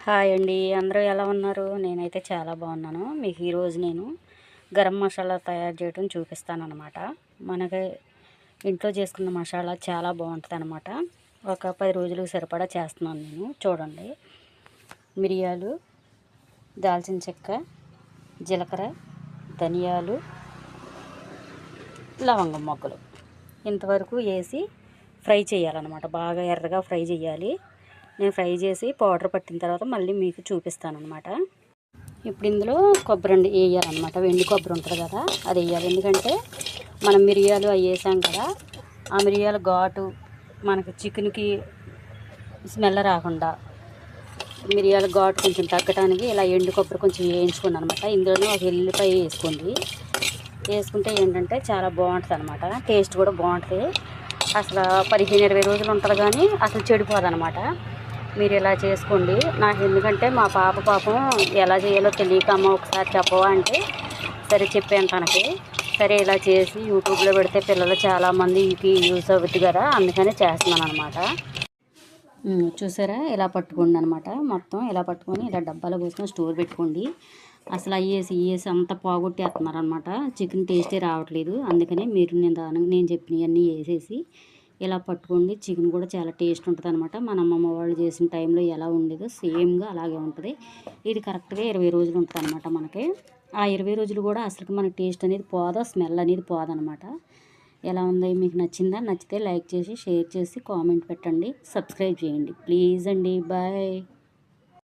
Hi అండి, అందరూ ఎలా ఉన్నారు? నేనైతే చాలా బాగున్నాను. మీకు ఈరోజు నేను గరం మసాలా తయారు చేయడం చూపిస్తానన్నమాట. మనకి ఇంట్లో చేసుకున్న మసాలా చాలా బాగుంటుంది అనమాట. ఒక 10 రోజులకు సరిపడా చేస్తున్నాను నేను. చూడండి, మిరియాలు, దాల్చిన చెక్క, జీలకర్ర, ధనియాలు, లవంగం మొగ్గలు ఇంతవరకు వేసి ఫ్రై చేయాలన్నమాట. బాగా ఎర్రగా ఫ్రై చేయాలి. నేను ఫ్రై చేసి పౌడర్ పట్టిన తర్వాత మళ్ళీ మీకు చూపిస్తాను అనమాట. ఇప్పుడు ఇందులో కొబ్బరి వేయాలన్నమాట. వెండి కొబ్బరి ఉంటుంది కదా, అది వేయాలి. ఎందుకంటే మనం మిరియాలు అవి వేసాం కదా, ఆ మిరియాల ఘాటు మనకి చికెన్కి స్మెల్ రాకుండా మిరియాల ఘాటు కొంచెం తగ్గడానికి ఇలా ఎండు కొబ్బరి కొంచెం వేయించుకోండి అనమాట. ఇందులోనే ఒక ఎల్లిపాయ వేసుకుంటే ఏంటంటే చాలా బాగుంటుంది అనమాట. టేస్ట్ కూడా బాగుంటుంది. అసలు 15-20 రోజులు ఉంటుంది కానీ అసలు చెడిపోదన్నమాట. మీరు ఇలా చేసుకోండి. నాకు ఎందుకంటే మా పాపం ఎలా చేయాలో తెలియక అమ్మ ఒకసారి చెప్పవా అంటే సరే చెప్పాను తనకి. సరే ఇలా చేసి యూట్యూబ్లో పెడితే పిల్లలు చాలామందికి యూస్ అవుతుంది కదా, అందుకని చేస్తున్నాను అనమాట. చూసారా, ఇలా పట్టుకోండి అనమాట. మొత్తం ఇలా పట్టుకొని ఇలా డబ్బాలో పోసుకొని స్టోర్ పెట్టుకోండి. అసలు అయ్యేసి అంతా పోగొట్టేస్తున్నారు అనమాట. చికెన్ టేస్టే రావట్లేదు. అందుకని మీరు నేను చెప్పినవన్నీ వేసేసి ఇలా పట్టుకోండి. చికెన్ కూడా చాలా టేస్ట్ ఉంటుంది అనమాట. మన అమ్మమ్మ వాళ్ళు చేసిన టైంలో ఎలా ఉండేదో సేమ్గా అలాగే ఉంటుంది. ఇది కరెక్ట్గా 20 రోజులు ఉంటుంది అనమాట మనకి. ఆ 20 రోజులు కూడా అసలు మనకి టేస్ట్ అనేది పోదా, స్మెల్ అనేది పోదనమాట. ఎలా ఉందో మీకు నచ్చిందా? నచ్చితే లైక్ చేసి, షేర్ చేసి, కామెంట్ పెట్టండి, సబ్స్క్రైబ్ చేయండి ప్లీజ్ అండి. బాయ్.